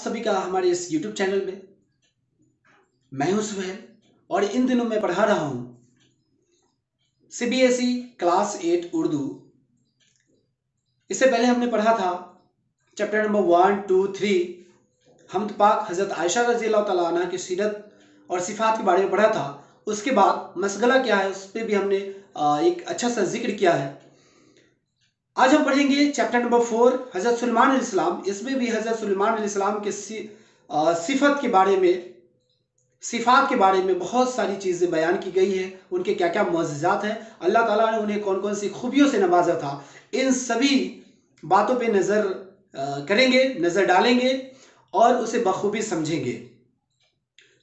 सभी का हमारे इस YouTube चैनल में। मैं हूं सुहेल और इन दिनों मैं पढ़ा रहा हूं CBSE क्लास 8 उर्दू। इससे पहले हमने पढ़ा था चैप्टर नंबर 1, 2, 3 हमद पाक हज़रत आयशा रज़ी अल्लाह तआला अन्हा की सीरत और सिफात के बारे में पढ़ा था। उसके बाद मसगला क्या है उस पर भी हमने एक अच्छा सा जिक्र किया है। आज हम पढ़ेंगे चैप्टर नंबर 4 हज़रत सुलेमान अलैहिस्सलाम। इसमें भी हज़रत सुलेमान अलैहिस्सलाम के सिफत के बारे में, सिफात के बारे में बहुत सारी चीज़ें बयान की गई है। उनके क्या क्या मुअज्जिज़ात हैं, अल्लाह ताला ने उन्हें कौन कौन सी खूबियों से नवाजा था, इन सभी बातों पे नज़र करेंगे, नज़र डालेंगे और उसे बखूबी समझेंगे।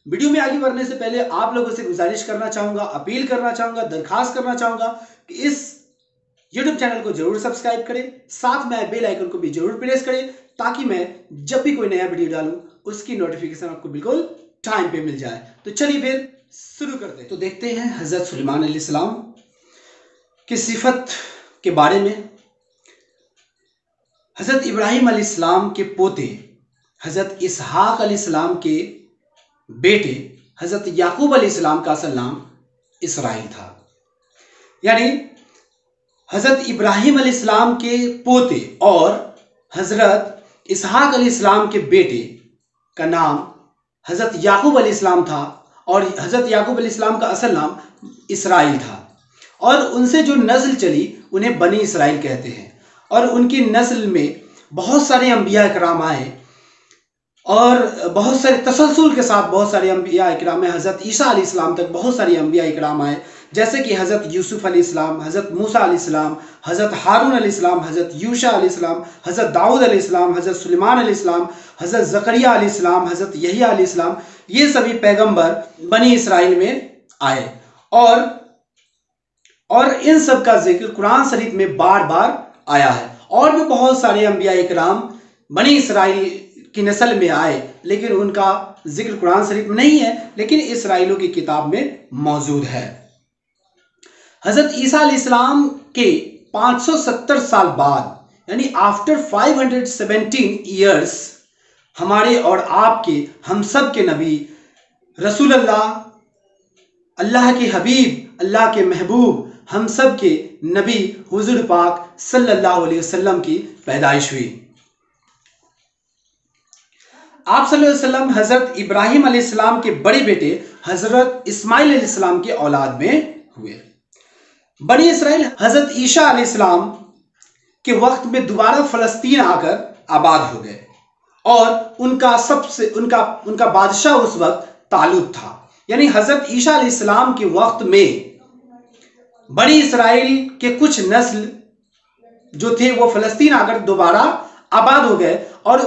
वीडियो में आगे बढ़ने से पहले आप लोगों से गुजारिश करना चाहूँगा, अपील करना चाहूँगा, दरखास्त करना चाहूँगा कि इस YouTube चैनल को जरूर सब्सक्राइब करें, साथ में बेल आइकन को भी जरूर प्रेस करें ताकि मैं जब भी कोई नया वीडियो डालूं उसकी नोटिफिकेशन आपको बिल्कुल टाइम पे मिल जाए। तो चलिए फिर शुरू करते हैं। तो देखते हैं हज़रत सुलेमान अलैहिस्सलाम की सिफत के बारे में। हज़रत इब्राहिम अलैहिस्सलाम के पोते, हज़रत इसहाक अलैहिस्सलाम के बेटे हज़रत याकूब अलैहिस्सलाम का असल नाम इसराइल था। यानी हज़रत इब्राहिम अलैहिस्सलाम के पोते और हज़रत इसहाक अलैहिस्सलाम के बेटे का नाम हज़रत याकूब अलैहिस्सलाम था और हज़रत याकूब अलैहिस्सलाम का असल नाम इसराइल था। और उनसे जो नस्ल चली उन्हें बनी इसराइल कहते हैं। और उनकी नस्ल में बहुत सारे अंबिया इकराम आए और बहुत सारे तसलसल के साथ बहुत सारे अंबिया इकराम है। हज़रत ईसा अलैहिस्सलाम तक बहुत सारे अंबिया इकराम आए, जैसे कि हज़रत यूसुफ अलैहिस्सलाम, हज़रत मूसा अलैहिस्सलाम, हज़रत हारून अलैहिस्सलाम, हज़रत यूशा अलैहिस्सलाम, हज़रत दाऊद अलैहिस्सलाम, हज़रत सुलेमान अलैहिस्सलाम, हज़रत ज़करिया अलैहिस्सलाम, हज़रत यहिया अलैहिस्सलाम। ये सभी पैगंबर बनी इसराइल में आए और इन सब का जिक्र कुरान शरीफ में बार बार आया है। और भी बहुत सारे अंबिया इकराम बनी इसराइल की नस्ल में आए, लेकिन उनका जिक्र कुरान शरीफ में नहीं है, लेकिन इसराइलों की किताब में मौजूद है। हज़रत ईसा अलैहिस्सलाम के 570 साल बाद यानी आफ्टर 517 ईयर्स हमारे और आपके, हम सब के नबी रसूल अल्लाह, अल्लाह के हबीब, अल्लाह के महबूब, हम सब के नबी हुजूर पाक सल्लल्लाहु अलैहि वसल्लम की पैदाइश हुई। आप सल्लल्लाहु अलैहि वसल्लम हज़रत इब्राहिम अलैहिस्सलाम के बड़े बेटे हज़रत इस्माइल अलैहिस्सलाम के औलाद में हुए। बनी इसराइल हज़रत ईसा अलैहिस्सलाम के वक्त में दोबारा फ़लस्तीन आकर आबाद हो गए और उनका बादशाह उस वक्त तालूत था। यानी हज़रत ईसा अलैहिस्सलाम के वक्त में बनी इसराइल के कुछ नस्ल जो थे वो फ़लस्तीन आकर दोबारा आबाद हो गए और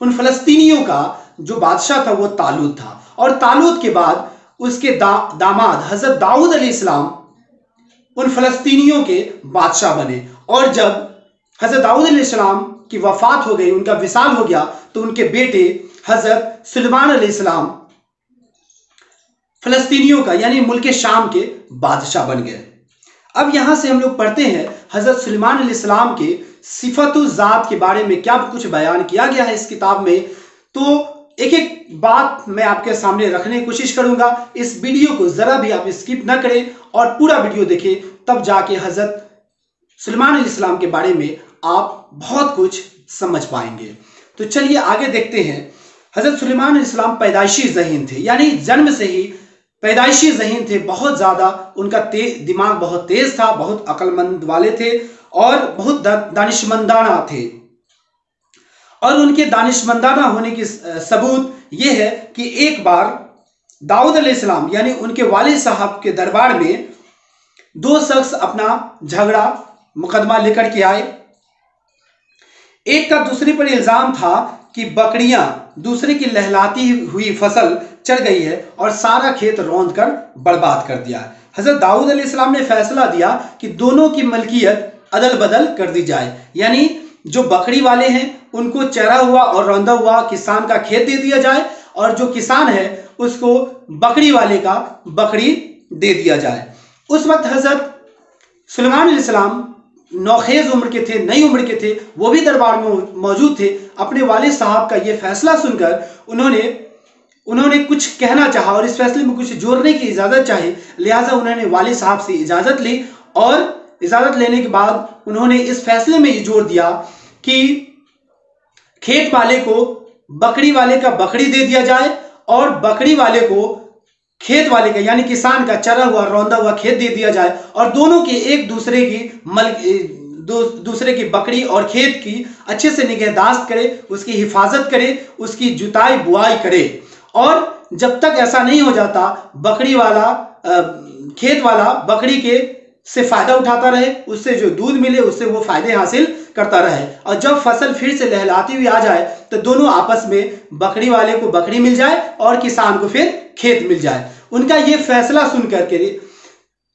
उन फ़लस्तीनियों का जो बादशाह था वो तालूत था। और तालूत के बाद उसके दामाद हज़रत दाऊद अलैहिस्सलाम उन फ़लस्तीनियों के बादशाह बने। और जब हज़रत दाऊद अलैहिस्सलाम की वफ़ात हो गई, उनका विसाल हो गया, तो उनके बेटे हज़रत सुलेमान अलैहिस्सलाम फ़लस्तीनियों का यानी मुल्क शाम के बादशाह बन गए। अब यहां से हम लोग पढ़ते हैं हज़रत सुलेमान अलैहिस्सलाम के सिफतु ज़ात के बारे में क्या कुछ बयान किया गया है इस किताब में। तो एक एक बात मैं आपके सामने रखने की कोशिश करूंगा। इस वीडियो को जरा भी आप स्किप ना करें और पूरा वीडियो देखें, तब जाके हज़रत सुलेमान अलैहिस्सलाम के बारे में आप बहुत कुछ समझ पाएंगे। तो चलिए आगे देखते हैं। हज़रत सुलेमान अलैहिस्सलाम पैदाइशी ज़हीन थे, यानी जन्म से ही पैदाइशी ज़हीन थे। बहुत ज़्यादा उनका दिमाग बहुत तेज़ था, बहुत अक्लमंद वाले थे और बहुत दानिशमंदाना थे। और उनके दानिशमंदाना होने की सबूत यह है कि एक बार दाऊद अलैहिस्सलाम यानी उनके वालिद साहब के दरबार में दो शख्स अपना झगड़ा मुकदमा लेकर के आए। एक का दूसरे पर इल्ज़ाम था कि बकरियां दूसरे की लहलाती हुई फसल चढ़ गई है और सारा खेत रौंद कर बर्बाद कर दिया। हज़रत दाऊद अलैहिस्सलाम ने फैसला दिया कि दोनों की मलकियत अदल बदल कर दी जाए, यानी जो बकरी वाले हैं उनको चरा हुआ और रौंदा हुआ किसान का खेत दे दिया जाए और जो किसान है उसको बकरी वाले का बकरी दे दिया जाए। उस वक्त हज़रत सुलेमान अलैहिस्सलाम नौखेज उम्र के थे, नई उम्र के थे, वो भी दरबार में मौजूद थे। अपने वालिद साहब का ये फैसला सुनकर उन्होंने कुछ कहना चाहा और इस फैसले में कुछ जोड़ने की इजाज़त चाही। लिहाजा उन्होंने वालिद साहब से इजाज़त ली और इजाज़त लेने के बाद उन्होंने इस फैसले में ये जोड़ दिया कि खेत वाले को बकरी वाले का बकरी दे दिया जाए और बकरी वाले को खेत वाले का यानी किसान का चरा हुआ रौंदा हुआ खेत दे दिया जाए और दोनों के एक दूसरे की बकरी और खेत की अच्छे से निगहदाश्त करे, उसकी हिफाजत करे, उसकी जुताई बुआई करे। और जब तक ऐसा नहीं हो जाता बकरी वाला खेत वाला बकरी के से फायदा उठाता रहे, उससे जो दूध मिले उससे वो फायदे हासिल करता रहे और जब फसल फिर से लहलाती हुई आ जाए तो दोनों आपस में बकरी वाले को बकरी मिल जाए और किसान को फिर खेत मिल जाए। उनका ये फैसला सुन करके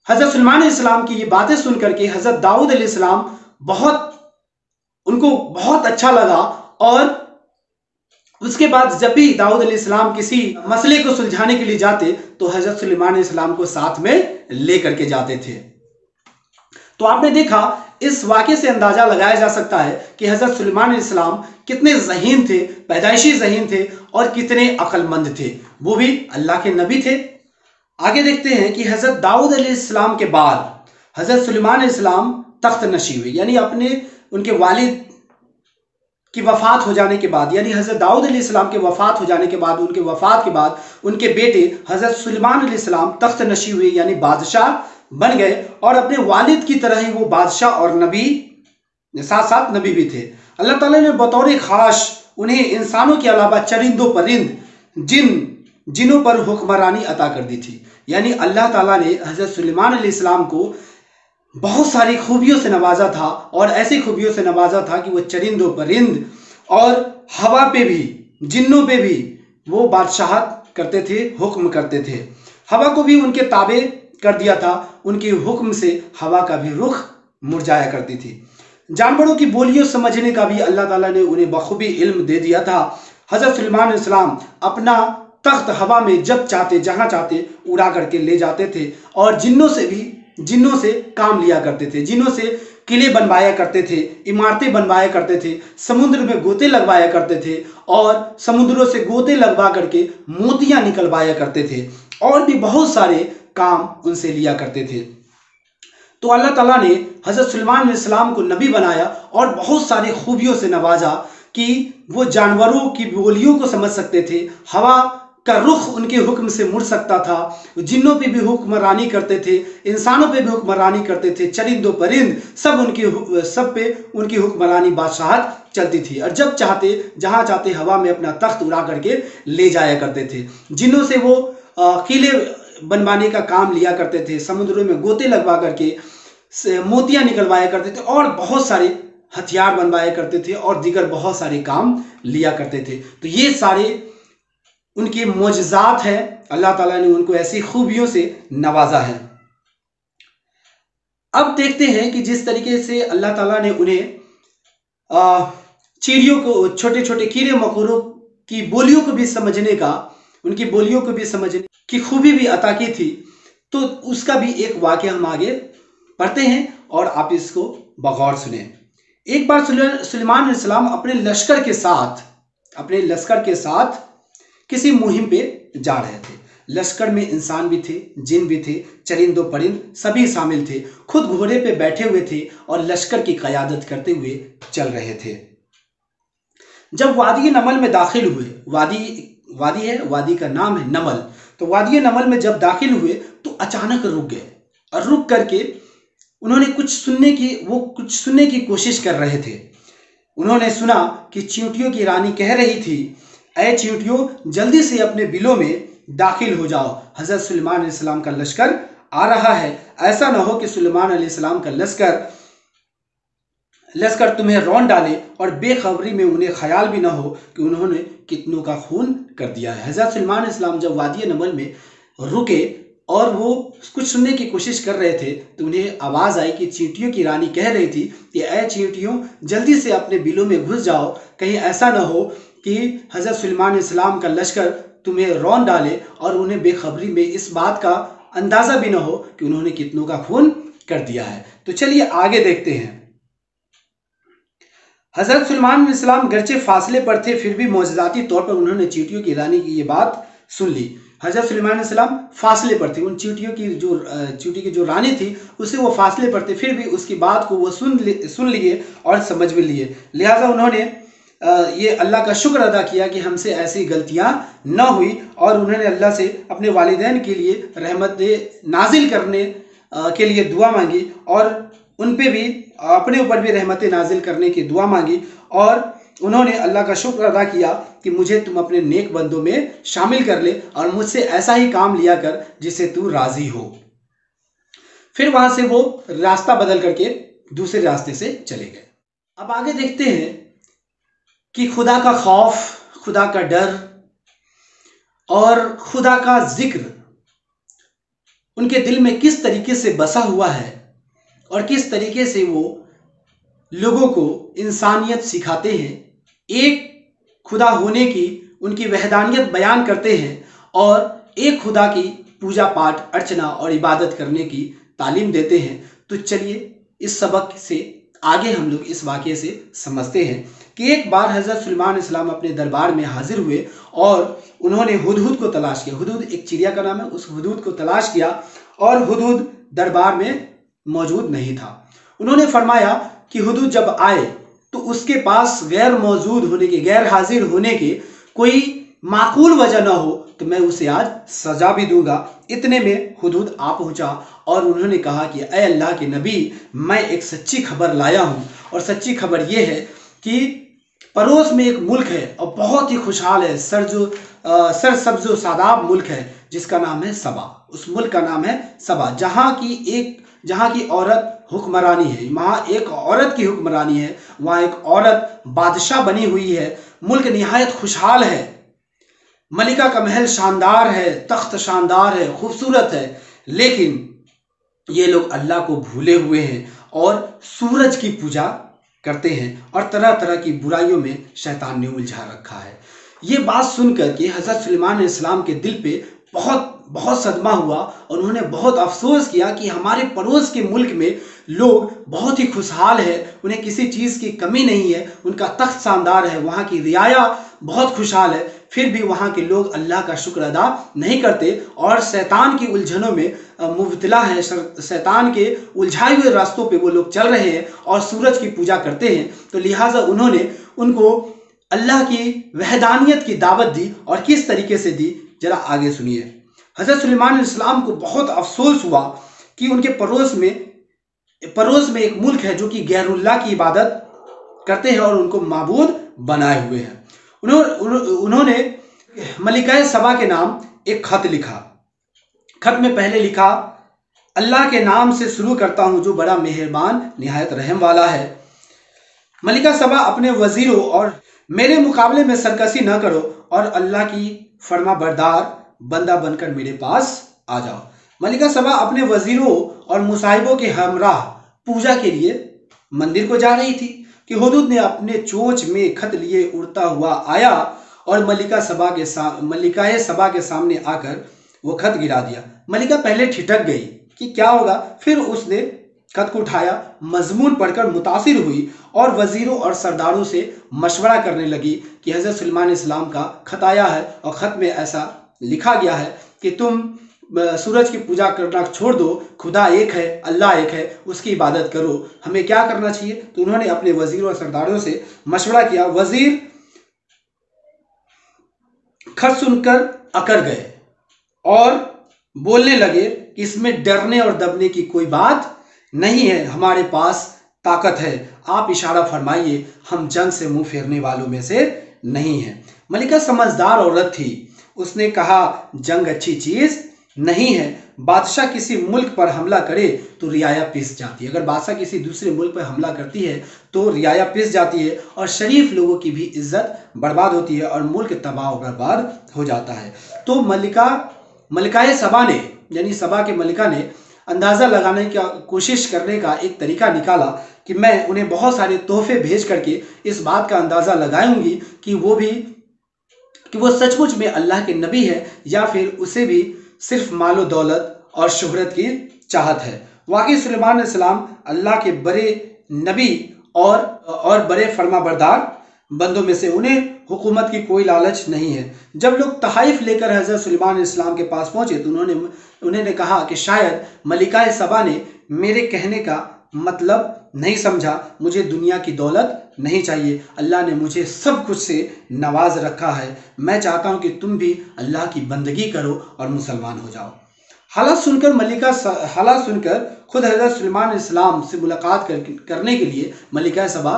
हजरत सुलेमान अलैहिस्सलाम की ये बातें सुन करके हजरत दाऊद अलैहिस्सलाम उनको बहुत अच्छा लगा और उसके बाद जब भी दाऊद अलैहिस्सलाम किसी मसले को सुलझाने के लिए जाते तो हजरत सुलेमान अलैहिस्सलाम को साथ में लेकर के जाते थे। तो आपने देखा इस वाक़े से अंदाजा लगाया जा सकता है कि हजरत सुलेमान अलैहिस्सलाम कितने ज़हीन थे, पैदाइशी ज़हीन थे और कितने अक्लमंद थे, वो भी अल्लाह के नबी थे। आगे देखते हैं कि हजरत दाऊद अलैहिस्सलाम के बाद हजरत सुलेमान अलैहिस्सलाम तख्त नशी हुए, यानी उनके वालिद की वफात हो जाने के बाद, यानी हजरत दाऊद अलैहिस्सलाम के वफात हो जाने के बाद, उनके वफात के बाद उनके बेटे हजरत सुलेमान अलैहिस्सलाम तख्त नशी हुए यानी बादशाह बन गए और अपने वालिद की तरह ही वो बादशाह और नबी साथ साथ नबी भी थे। अल्लाह ताला ने बतौर खास उन्हें इंसानों के अलावा चरिंदों परिंद जिनों पर हुक्मरानी अता कर दी थी। यानी अल्लाह ताला ने हजरत सुलेमान अलैहिस्सलाम को बहुत सारी खूबियों से नवाजा था और ऐसी खूबियों से नवाजा था कि वो चरिंदों परिंद और हवा पे भी, जिन्नों पे भी वो बादशाहत करते थे, हुक्म करते थे। हवा को भी उनके ताबे कर दिया था, उनके हुक्म से हवा का भी रुख मुरझाया करती थी। जानवरों की बोलियों समझने का भी अल्लाह ताला ने उन्हें बखूबी इल्म दे दिया था। हजरत सुलेमान अलैहिस्सलाम अपना तख्त हवा में जब चाहते जहां चाहते उड़ा करके ले जाते थे और जिन्नों से काम लिया करते थे, जिन्नों से किले बनवाया करते थे, इमारतें बनवाया करते थे, समुद्र में गोते लगवाया करते थे और समुद्रों से गोते लगवा करके मोतियां निकलवाया करते थे और भी बहुत सारे काम उनसे लिया करते थे। तो अल्लाह ताला ने हजरत सुलेमान अलैहिस्सलाम को नबी बनाया और बहुत सारी खूबियों से नवाजा कि वो जानवरों की बोलियों को समझ सकते थे, हवा का रुख उनके हुक्म से मुड़ सकता था, जिन्नों पे भी हुक्मरानी करते थे, इंसानों पे भी हुक्मरानी करते थे, चरिंदों परिंद सब पे उनकी हुक्मरानी बादशाहत चलती थी और जब चाहते जहां चाहते हवा में अपना तख्त उड़ा करके ले जाया करते थे। जिन्नों से वो किले बनवाने का काम लिया करते थे, समुद्रों में गोते लगवा करके मोतियां निकलवाया करते थे और बहुत सारे हथियार बनवाया करते थे और दीगर बहुत सारे काम लिया करते थे। तो ये सारे उनके मोजज़ात हैं, अल्लाह ताला ने उनको ऐसी खूबियों से नवाजा है। अब देखते हैं कि जिस तरीके से अल्लाह ताला ने उन्हें चिड़ियों को, छोटे छोटे कीड़े मकोड़ों की बोलियों को भी समझने का, उनकी बोलियों को भी समझने की खूबी भी अता की थी, तो उसका भी एक वाक़या हम आगे पढ़ते हैं और आप इसको बगौर सुने। एक बार सुलेमान अलैहिस्सलाम अपने लश्कर के साथ किसी मुहिम पे जा रहे थे। लश्कर में इंसान भी थे, जिन भी थे, चरिंदों परिंद सभी शामिल थे। खुद घोड़े पे बैठे हुए थे और लश्कर की क़यादत करते हुए चल रहे थे। जब वादी नमल में दाखिल हुए, वादी का नाम है नमल, तो वादी नमल में जब दाखिल हुए तो अचानक रुक गए और रुक करके उन्होंने कुछ सुनने की कोशिश कर रहे थे। उन्होंने सुना कि चींटियों की रानी कह रही थी, ऐ चींटियों जल्दी से अपने बिलों में दाखिल हो जाओ, हजरत सुलेमान अलैहिस्सलाम का लश्कर आ रहा है। ऐसा ना हो कि सुलेमान अलैहिस्सलाम का लश्कर तुम्हें रौंद डाले और बेखबरी में उन्हें ख्याल भी ना हो कि उन्होंने कितनों का खून कर दिया है। हजरत सुलेमान अलैहिस्सलाम जब वादी नमल में रुके और वो कुछ सुनने की कोशिश कर रहे थे तो उन्हें आवाज़ आई कि चींटियों की रानी कह रही थी कि ऐ चींटियों जल्दी से अपने बिलों में घुस जाओ, कहीं ऐसा ना हो कि हजरत सुलेमान अलैहिस्सलाम का लश्कर तुम्हें रौंद डाले और उन्हें बेखबरी में इस बात का अंदाज़ा भी ना हो कि उन्होंने कितनों का खून कर दिया है। तो चलिए आगे देखते हैं। حضرت سلیمان علیہ السلام گرچہ فاصلے پر تھے پھر بھی معجزاتی طور پر انہوں نے چیونٹیوں کی رانی کی یہ بات سن لی۔ حضرت سلیمان علیہ السلام فاصلے پر تھے، ان چیونٹی کی جو رانی تھی اسے وہ فاصلے پر تھے، پھر بھی اس کی بات کو وہ سن لیے اور سمجھ بھی لیے۔ لہٰذا انہوں نے یہ اللہ کا شکر ادا کیا کہ ہم سے ایسی غلطیاں نہ ہوئی، اور انہوں نے اللہ سے اپنے والدین کے لیے رحمت نازل کرنے کے لیے دعا مانگی، اور ان پہ بھی اپنے اوپر بھی رحمت نازل کرنے کی دعا مانگی، اور انہوں نے اللہ کا شکر ادا کیا کہ مجھے تم اپنے نیک بندوں میں شامل کر لے اور مجھ سے ایسا ہی کام لیا کر جسے تو راضی ہو۔ پھر وہاں سے وہ راستہ بدل کر کے دوسرے راستے سے چلے گئے۔ اب آگے دیکھتے ہیں کہ خدا کا خوف، خدا کا ڈر اور خدا کا ذکر ان کے دل میں کس طریقے سے بسا ہوا ہے، اور کس طریقے سے وہ لوگوں کو انسانیت سکھاتے ہیں، ایک خدا ہونے کی ان کی وحدانیت بیان کرتے ہیں، اور ایک خدا کی پوجا پاٹ ارچنا اور عبادت کرنے کی تعلیم دیتے ہیں۔ تو چلیے اس سبق سے آگے ہم لوگ اس واقعے سے سمجھتے ہیں کہ ایک بار حضرت سلیمان علیہ السلام اپنے دربار میں حاضر ہوئے اور انہوں نے ہدہد کو تلاش کیا۔ ہدہد ایک چڑیا کا نام ہے، اس ہدہد کو تلاش کیا اور ہدہد دربار میں موجود نہیں تھا۔ انہوں نے فرمایا کہ ہدہد جب آئے تو اس کے پاس غیر موجود ہونے کے، غیر حاضر ہونے کے کوئی معقول وجہ نہ ہو تو میں اسے آج سزا بھی دوں گا۔ اتنے میں ہدہد آ پہنچا اور انہوں نے کہا کہ اے اللہ کے نبی، میں ایک سچی خبر لایا ہوں، اور سچی خبر یہ ہے کہ پڑوس میں ایک ملک ہے اور بہت ہی خوشحال ہے، سرسبز و شاداب ملک ہے جس کا نام ہے سبا۔ اس ملک کا نام ہے سبا، جہاں کی عورت حکمرانی ہے، وہاں ایک عورت کی حکمرانی ہے، وہاں ایک عورت بادشاہ بنی ہوئی ہے۔ ملک نہایت خوشحال ہے، ملکہ کا محل شاندار ہے، تخت شاندار ہے، خوبصورت ہے، لیکن یہ لوگ اللہ کو بھولے ہوئے ہیں اور سورج کی پوجا کرتے ہیں اور طرح طرح کی برائیوں میں شیطان نے الجھا رکھا ہے۔ یہ بات سن کر کے حضرت سلیمان علیہ السلام کے دل پہ بہت صدمہ ہوا، اور انہوں نے بہت افسوس کیا کہ ہمارے پڑوس کے ملک میں لوگ بہت ہی خوشحال ہے، انہیں کسی چیز کی کمی نہیں ہے، ان کا تخت شاندار ہے، وہاں کی رعایا بہت خوشحال ہے، پھر بھی وہاں کے لوگ اللہ کا شکر ادا نہیں کرتے اور شیطان کی الجھنوں میں مبتلا ہے، شیطان کے الجھائے ہوئے راستوں پہ وہ لوگ چل رہے ہیں اور سورج کی پوجا کرتے ہیں۔ تو لہٰذا انہوں نے ان کو اللہ کی وحدانیت کی دعوت دی، اور کس طریقے سے دی ذرا آگے سنیے۔ حضرت سلیمان علیہ السلام کو بہت افسوس ہوا کہ ان کے پڑوس میں ایک ملک ہے جو کہ غیر اللہ کی عبادت کرتے ہیں اور ان کو معبود بنائے ہوئے ہیں۔ انہوں نے ملکہ سبا کے نام ایک خط لکھا۔ خط میں پہلے لکھا، اللہ کے نام سے شروع کرتا ہوں جو بڑا مہربان نہایت رحم والا ہے۔ ملکہ سبا اپنے وزیروں اور میرے مقابلے میں سرکشی نہ کرو اور اللہ کی فرما بردار بندہ بن کر میرے پاس آ جاؤ۔ ملکہ سبا اپنے وزیروں اور مصاحبوں کے ہمراہ پوجا کے لیے مندر کو جا رہی تھی کہ ہدہد نے اپنے چونچ میں خط لیے اڑتا ہوا آیا اور ملکہ سبا کے سامنے آ کر وہ خط گرا دیا۔ ملکہ پہلے ٹھٹک گئی کہ کیا ہوگا، پھر اس نے خط کو اٹھایا، مضمون پڑھ کر متاثر ہوئی اور وزیروں اور سرداروں سے مشورہ کرنے لگی کہ حضرت سلیمان علیہ السلام کا خط آیا ہے اور خط میں ایسا لکھا گیا ہے کہ تم سورج کی پوجا کرنا چھوڑ دو، خدا ایک ہے، اللہ ایک ہے، اس کی عبادت کرو، ہمیں کیا کرنا چاہیے؟ تو انہوں نے اپنے وزیروں اور سرداروں سے مشورہ کیا۔ وزیر خط سن کر اکڑ گئے اور بولنے لگے کہ اس میں ڈرنے اور دبنے کی کوئی بات نہیں ہے، ہمارے پاس طاقت ہے، آپ اشارہ فرمائیے، ہم جنگ سے منہ پھیرنے والوں میں سے نہیں ہیں۔ ملکہ سمجھدار عورت تھی، اس نے کہا جنگ اچھی چیز نہیں ہے، بادشاہ کسی ملک پر حملہ کرے تو رعایا پس جاتی ہے، اگر بادشاہ کسی دوسرے ملک پر حملہ کرتی ہے تو رعایا پس جاتی ہے اور شریف لوگوں کی بھی عزت برباد ہوتی ہے اور ملک تباہ و برباد ہو جاتا ہے۔ تو ملکہ سبا نے، یعنی سبا کے ملکہ نے اندازہ لگانے کی کوشش کرنے کا ایک طریقہ نکالا کہ میں انہیں بہت سارے تحفے بھیج کر کے اس بات کا اندازہ لگاؤں گی کہ وہ سچ مچ میں اللہ کے نبی ہے یا پھر اسے بھی صرف مال و دولت اور شہرت کی چاہت ہے۔ واقعی سلیمان علیہ السلام اللہ کے بڑے نبی और बड़े फर्मा बरदार बंदों में से उन्हें हुकूमत की कोई लालच नहीं है। जब लोग तहाइफ लेकर हज़रत सुलेमान अलैहिस्सलाम के पास पहुंचे तो उन्होंने कहा कि शायद मलिका सबा ने मेरे कहने का मतलब नहीं समझा, मुझे दुनिया की दौलत नहीं चाहिए, अल्लाह ने मुझे सब कुछ से नवाज रखा है, मैं चाहता हूं कि तुम भी अल्लाह की बंदगी करो और मुसलमान हो जाओ। हालात सुनकर खुद हज़रत सुलेमान अलैहिस्सलाम से मुलाकात करने के लिए मलिका सबा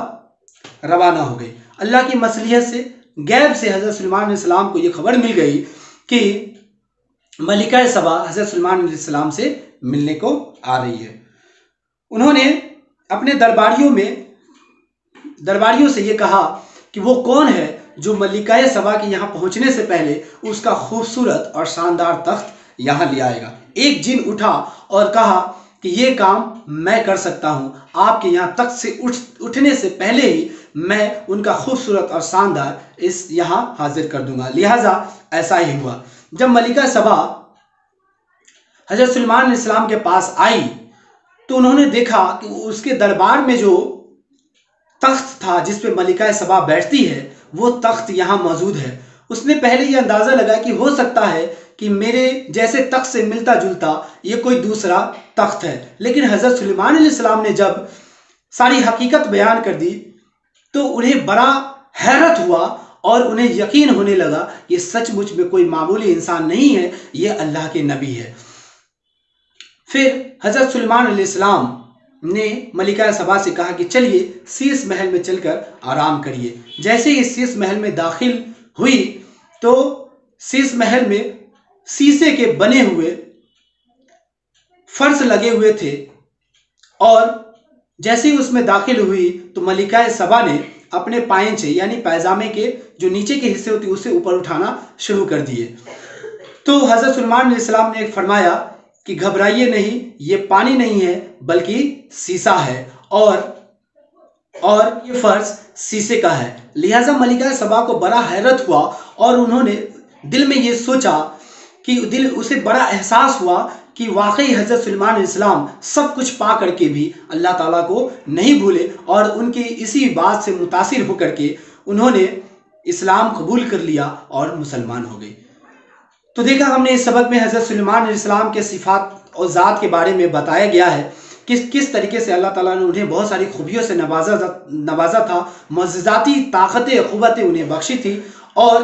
रवाना हो गई। अल्लाह की मसलियत से गैब से हज़रत सुलेमान अलैहिस्सलाम को यह खबर मिल गई कि मलिका सबा हज़रत सुलेमान अलैहिस्सलाम से मिलने को आ रही है। उन्होंने अपने दरबारियों से ये कहा कि वो कौन है जो मलिका सबा के यहाँ पहुँचने से पहले उसका खूबसूरत और शानदार तख्त यहाँ ले आएगा। एक जिन उठा और कहा कि ये काम मैं कर सकता हूँ, आपके यहाँ तख्त से उठने से पहले ही मैं उनका खूबसूरत और शानदार इस यहाँ हाजिर कर दूंगा। लिहाजा ऐसा ही हुआ। जब मलिका सबा हज़रत सुलेमान अलैहिस्सलाम के पास आई तो उन्होंने देखा कि उसके दरबार में जो तख्त था जिस पे मलिका सबा बैठती है वो तख्त यहाँ मौजूद है। उसने पहले ये अंदाज़ा लगा कि हो सकता है कि मेरे जैसे तख्त से मिलता जुलता ये कोई दूसरा तख्त है, लेकिन हज़रत सुलेमान अलैहिस्सलाम ने जब सारी हकीकत बयान कर दी तो उन्हें बड़ा हैरत हुआ और उन्हें यकीन होने लगा ये सचमुच में कोई मामूली इंसान नहीं है, ये अल्लाह के नबी है। फिर हज़रत सुलेमान अलैहिस्सलाम ने मलिका सबा से कहा कि चलिए शीश महल में चलकर आराम करिए। जैसे ही शीश महल में दाखिल हुई तो शीश महल में शीशे के बने हुए फर्श लगे हुए थे और जैसे ही उसमें दाखिल हुई तो मलिका सबा ने अपने पायंचे यानी पैजामे के जो नीचे के हिस्से होते उसे ऊपर उठाना शुरू कर दिए। तो हज़रत सुलेमान अलैहिस्सलाम ने फरमाया कि घबराइए नहीं, ये पानी नहीं है बल्कि शीशा है और ये फर्श शीशे का है। लिहाजा मलिका सबा को बड़ा हैरत हुआ और उन्होंने दिल में ये सोचा कि उसे बड़ा एहसास हुआ कि वाकई हज़रत सुलेमान अलैहिस्सलाम सब कुछ पा करके भी अल्लाह ताला को नहीं भूले और उनकी इसी बात से मुतासिर होकर के उन्होंने इस्लाम कबूल कर लिया और मुसलमान हो गए। तो देखा हमने इस सबक में हज़रत सुलेमान अलैहिस्सलाम के सिफात और ज़ात के बारे में बताया गया है किस तरीके से अल्लाह ताला ने उन्हें बहुत सारी खूबियों से नवाजा था, मुअज्जिज़ाती ताकतें क़ुव्वतें उन्हें बख्शी थी और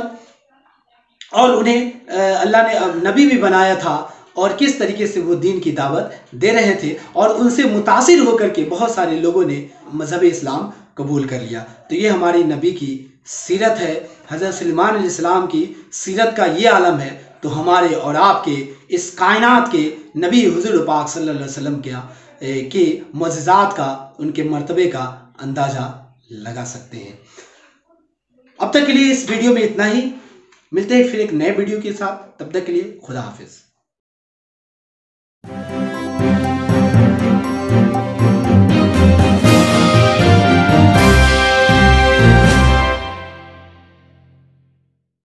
उन्हें अल्लाह ने नबी भी बनाया था और किस तरीके से वो दीन की दावत दे रहे थे और उनसे मुतासिर होकर के बहुत सारे लोगों ने मज़हब इस्लाम कबूल कर लिया। तो ये हमारी नबी की सीरत है, हज़रत सुलेमान अलैहिस्सलाम की सीरत का ये आलम है। तो हमारे और आपके इस कायनात के नबी हुज़ूर पाक सल्लल्लाहु अलैहि वसल्लम के मुअज्जिज़ात का, उनके मर्तबे का अंदाज़ा लगा सकते हैं। अब तक के लिए इस वीडियो में इतना ही, मिलते हैं फिर एक नए वीडियो के साथ, तब तक के लिए खुदा हाफिज़।